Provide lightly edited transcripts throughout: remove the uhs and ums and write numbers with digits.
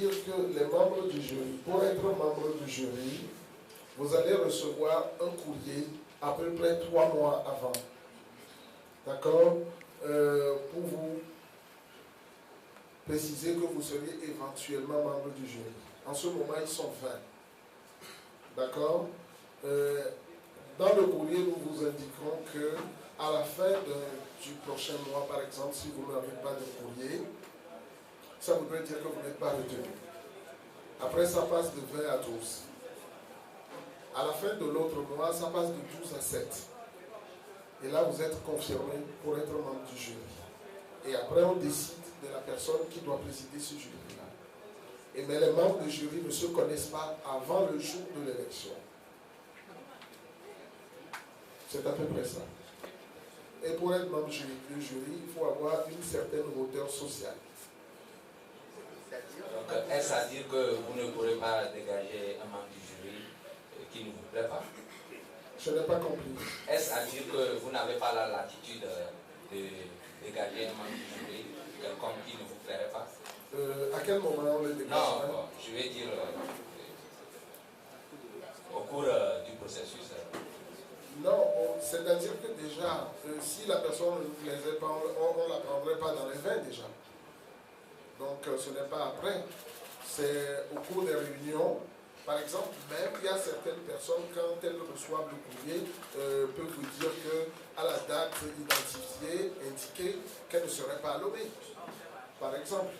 dire que les membres du jury, pour être membre du jury, vous allez recevoir un courrier à peu près 3 mois avant. D'accord, pour vous préciser que vous seriez éventuellement membre du jury. En ce moment, ils sont 20. D'accord, dans le courrier, nous vous indiquons que à la fin du prochain mois, par exemple, si vous n'avez pas de courrier, ça voudrait dire que vous n'êtes pas retenu. Après, ça passe de 20 à 12. À la fin de l'autre mois, ça passe de 12 à 7. Et là, vous êtes confirmé pour être membre du jury. Et après, on décide de la personne qui doit présider ce jury-là. Mais les membres du jury ne se connaissent pas avant le jour de l'élection. C'est à peu près ça. Et pour être membre du jury, il faut avoir une certaine hauteur sociale. Donc, est-ce à dire que vous ne pourrez pas dégager un membre du jury qui ne vous plaît pas? Je n'ai pas compris. Est-ce à dire que vous n'avez pas la latitude de dégager un membre du jury, quelqu'un qui ne vous plairait pas? À quel moment on le dégage? Non, je vais dire au cours du processus. Non, c'est-à-dire que déjà, si la personne ne nous plaisait pas, on ne la prendrait pas dans les 20 déjà. Donc ce n'est pas après. C'est au cours des réunions. Par exemple, même il y a certaines personnes, quand elles reçoivent le courrier, peuvent vous dire qu'à la date identifiée, indiquée, qu'elle ne serait pas lobée. Par exemple,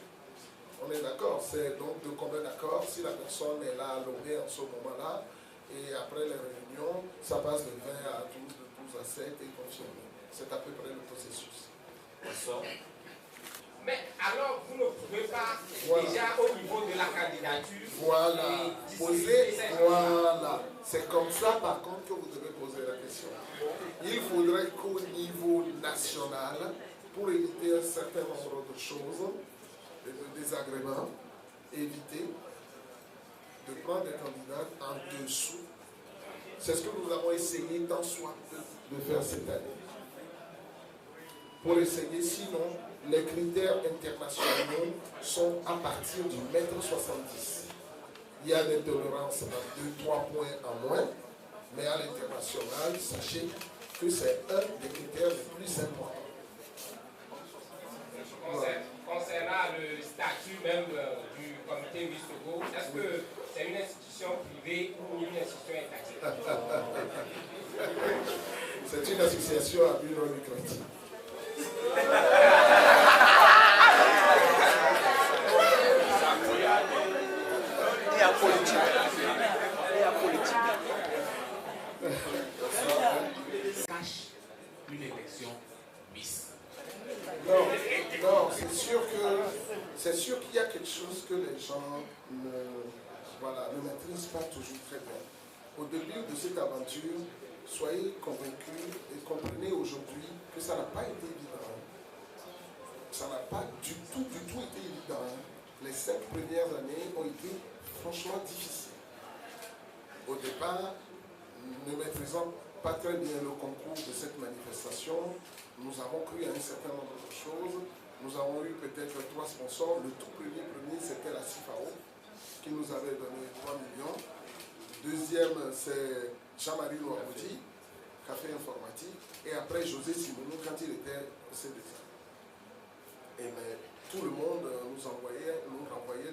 on est d'accord, c'est donc de commun accord, si la personne est là lobée en ce moment-là, et après les réunions, ça passe de 20 à 12, de 12 à 7 et confirmé. C'est à peu près le processus. Mais alors, vous ne pouvez pas, déjà au niveau de la candidature, voilà, c'est comme ça par contre que vous devez poser la question. Il faudrait qu'au niveau national, pour éviter un certain nombre de choses, de désagréments, éviter de prendre des candidats en dessous. C'est ce que nous avons essayé tant soit de faire cette année. Pour essayer, sinon, les critères internationaux sont à partir du 1,70 m. Il y a des tolérances à 2-3 points en moins, mais à l'international, sachez que c'est un des critères les plus importants. Concernant le statut même du comité Miss Togo, est-ce que c'est une institution privée ou une institution étatique? C'est une association à but non lucratif. Et à politique. Et à politique. Cache une élection Miss. Non, c'est sûr qu'il y a quelque chose que les gens ne maîtrisent pas toujours très bien. Au début de cette aventure, soyez convaincus et comprenez aujourd'hui que ça n'a pas été évident. Ça n'a pas du tout été évident. Les 5 premières années ont été franchement difficiles. Au départ, ne maîtrisant pas très bien le concours de cette manifestation, nous avons cru à un certain nombre de choses. Nous avons eu peut-être 3 sponsors. Le tout premier, c'était la CIFAO, qui nous avait donné 3 millions. Deuxième, c'est Jean-Marie Noirodi, Café Informatique. Et après, José Simonou, quand il était au CDC. Et mais tout le monde nous renvoyait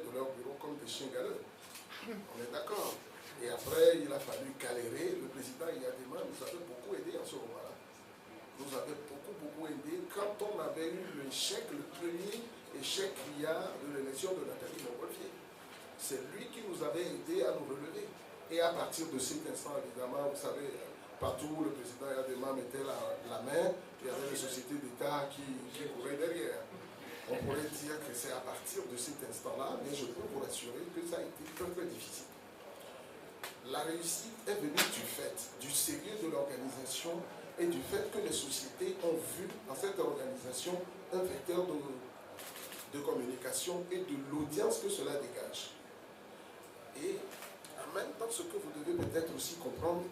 de leur bureau comme des chiens galeux. On est d'accord. Et après, il a fallu galérer. Le président Yadema nous avait beaucoup aidé en ce moment-là. Nous avait beaucoup aidé quand on avait eu l'échec, le premier échec criard de l'élection de Nathalie Montgolfier. C'est lui qui nous avait aidé à nous relever. Et à partir de cet instant, évidemment, vous savez, partout où le président Yadema mettait la main, il y avait les sociétés d'État qui couraient derrière. On pourrait dire que c'est à partir de cet instant-là, mais je peux vous rassurer que ça a été très difficile. La réussite est venue du fait, du sérieux de l'organisation et du fait que les sociétés ont vu dans cette organisation un vecteur de communication et de l'audience que cela dégage. Et en même temps, ce que vous devez peut-être aussi comprendre,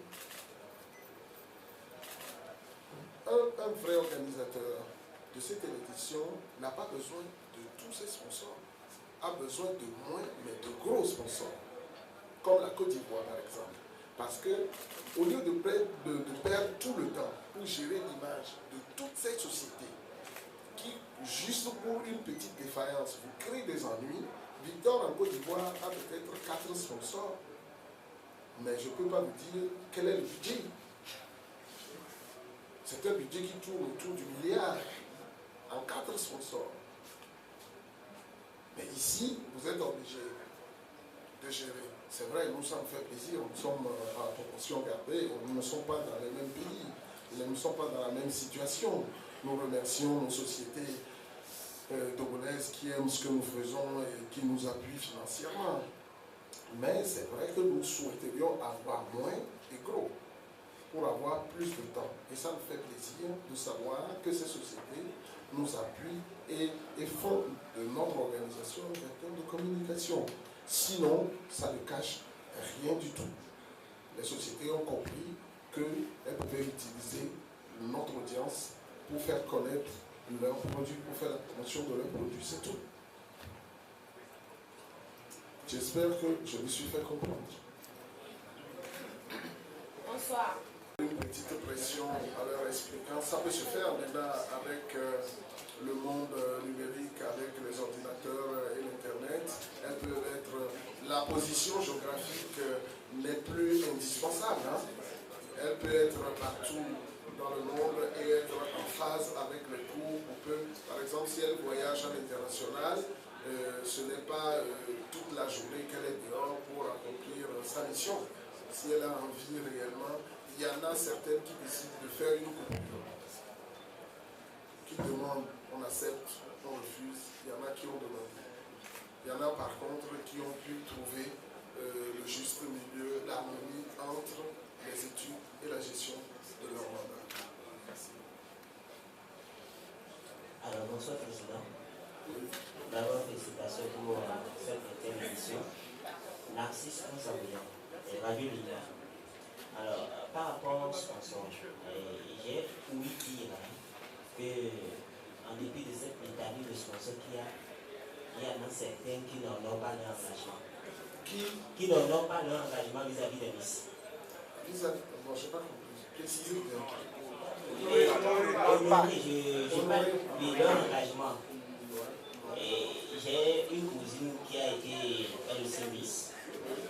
un vrai organisateur de cette édition n'a pas besoin de tous ses sponsors. a besoin de moins, mais de gros sponsors, comme la Côte d'Ivoire par exemple. Parce que, au lieu de perdre tout le temps pour gérer l'image de toutes ces sociétés qui, juste pour une petite défaillance, vous créent des ennuis, Victor en Côte d'Ivoire a peut-être 4 sponsors, mais je ne peux pas vous dire quel est le budget. C'est un budget qui tourne autour du milliard en 4 sponsors. Mais ici, vous êtes obligé de gérer. C'est vrai, nous, ça me fait plaisir, nous sommes à proportion gardée, nous ne sommes pas dans les mêmes pays, nous ne sommes pas dans la même situation. Nous remercions nos sociétés togolaises qui aiment ce que nous faisons et qui nous appuient financièrement. Mais c'est vrai que nous souhaiterions avoir moins et gros pour avoir plus de temps. Et ça me fait plaisir de savoir que ces sociétés nous appuient et font de notre organisation un vecteur de communication. Sinon, ça ne cache rien du tout. Les sociétés ont compris qu'elles pouvaient utiliser notre audience pour faire connaître leurs produits, pour faire la promotion de leurs produits, c'est tout. J'espère que je me suis fait comprendre. Bonsoir. Une petite pression en leur expliquant, ça peut se faire maintenant avec le monde numérique, avec les ordinateurs et l'Internet. Elles peuvent être, la position géographique n'est plus indispensable. Hein. Elle peut être partout dans le monde et être en phase avec les cours. Par exemple, si elle voyage à l'international, ce n'est pas toute la journée qu'elle est dehors pour accomplir sa mission. Si elle a envie réellement, il y en a certaines qui décident de faire une coupure, qui demandent, on accepte, on refuse. Il y en a qui ont demandé. Il y en a par contre qui ont pu trouver le juste milieu, l'harmonie entre les études et la gestion de leur mandat. Merci. Alors, bonsoir Président. D'abord, félicitations pour cette émission. Narcisse Nsambouya et Radio Lina. Alors, par rapport au sponsor, j'ai ouï dire qu'en dépit de cette méthode de sponsor qu'il y en a certains qui n'honorent pas leur engagement. Qui n'honorent pas leur engagement vis-à-vis des Miss. Vis-à-vis, bon, je n'ai pas compris. Précisez bien. Oui, leur engagement. J'ai une cousine qui a été elle aussi Miss.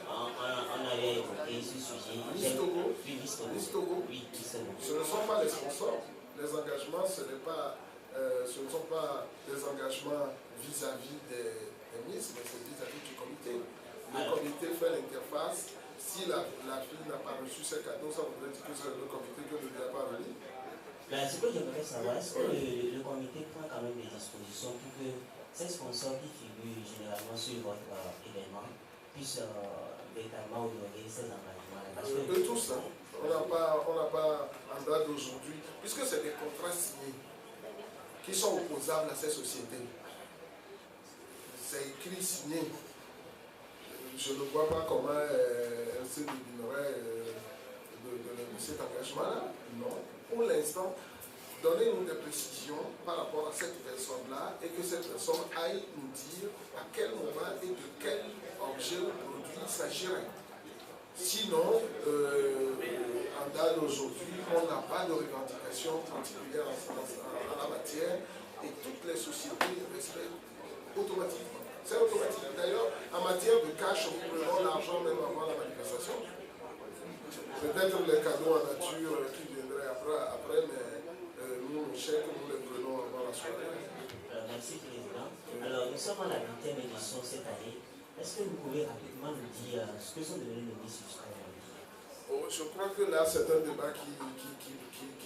On avait évoqué ce sujet. Miss Togo. Miss Togo. Oui, Miss Togo. Ce ne sont pas les sponsors. Les engagements, ce ne sont pas des engagements vis-à-vis des Miss, mais c'est vis-à-vis du comité. Le comité fait l'interface. Si la fille n'a pas reçu ses cadeaux, ça voudrait dire que c'est le comité qui ne lui a pas remis. Ce que j'aimerais savoir, est-ce que le comité prend quand même des dispositions pour que ces sponsors qui figurent généralement sur votre événement puissent véritablement honorer ces engagements? Eux tous, hein. On n'a pas en date d'aujourd'hui, puisque c'est des contrats signés qui sont opposables à ces sociétés. C'est écrit, signé. Je ne vois pas comment elle se débinerait de cet engagement-là. Non. Pour l'instant, donnez-nous des précisions par rapport à cette personne-là et que cette personne aille nous dire à quel moment et de quel objet ou produit il s'agirait. Sinon, en date d'aujourd'hui, on n'a pas de revendication particulière en la matière et toutes les sociétés respectent automatiquement. C'est automatique. D'ailleurs, en matière de cash, nous prenons l'argent même avant la manifestation. Peut-être les cadeaux en nature qui viendraient après mais nous, nos chèques, nous les prenons avant la soirée. Merci, Président. Alors, nous sommes à la 8e édition cette année. Est-ce que vous pouvez rapidement nous dire ce que sont devenus nos Miss jusqu'à aujourd'hui? Je crois que là, c'est un débat qui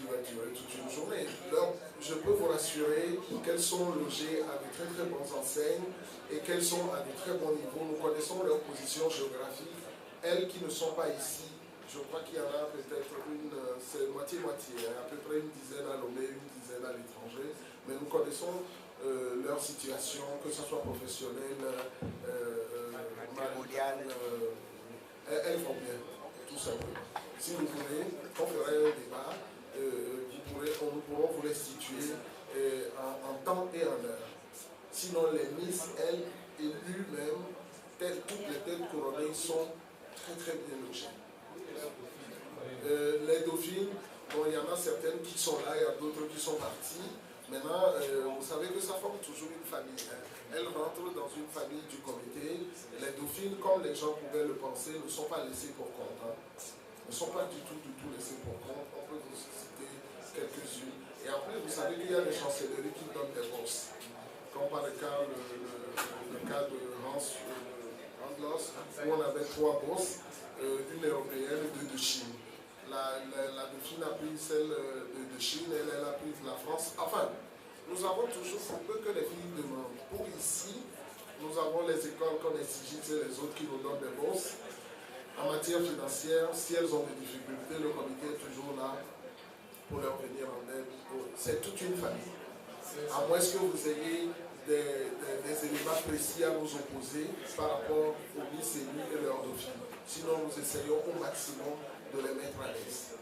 va durer toute une journée. Donc, je peux vous rassurer qu'elles sont logées à de très très bonnes enseignes et qu'elles sont à de très bons niveaux. Nous connaissons leur position géographique. Elles qui ne sont pas ici, je crois qu'il y en a peut-être c'est moitié-moitié, hein, à peu près une dizaine à Lomé, une dizaine à l'étranger. Mais nous connaissons leur situation, que ce soit professionnelle, maritime, elles vont bien. Tout simplement. Si vous voulez, on ferait un débat, nous pourrons vous restituer en temps et en heure. Sinon, les Miss, elles, élus même, toutes les têtes couronnées sont très très bien logées. Les dauphines, bon, il y en a certaines qui sont là, il y a d'autres qui sont parties. Maintenant, vous savez que ça forme toujours une famille. Hein. Elles rentrent dans une famille du comité. Les dauphines, comme les gens pouvaient le penser, ne sont pas laissées pour compte. Hein. Ne sont pas du tout laissées pour compte. On peut vous citer quelques-unes. Et après, vous savez qu'il y a des chancelleries qui donnent des bourses. Comme par le cas de Hans Handlos, où on avait 3 bourses, une européenne et 2 de Chine. La dauphine a pris celle de Chine, elle a pris de la France. Enfin, nous avons toujours, pour peu que les filles demandent. Pour ici, nous avons les écoles comme les SIGIT et les autres qui nous donnent des bourses. En matière financière, si elles ont des difficultés, le comité est toujours là pour leur venir en aide. C'est toute une famille. À moins que vous ayez des éléments précis à nous opposer par rapport aux lycéens et leurs dauphines. Sinon, nous essayons au maximum de les mettre à l'aise.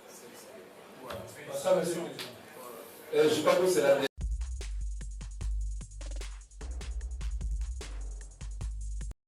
Voilà. Ça, monsieur. Je crois que c'est la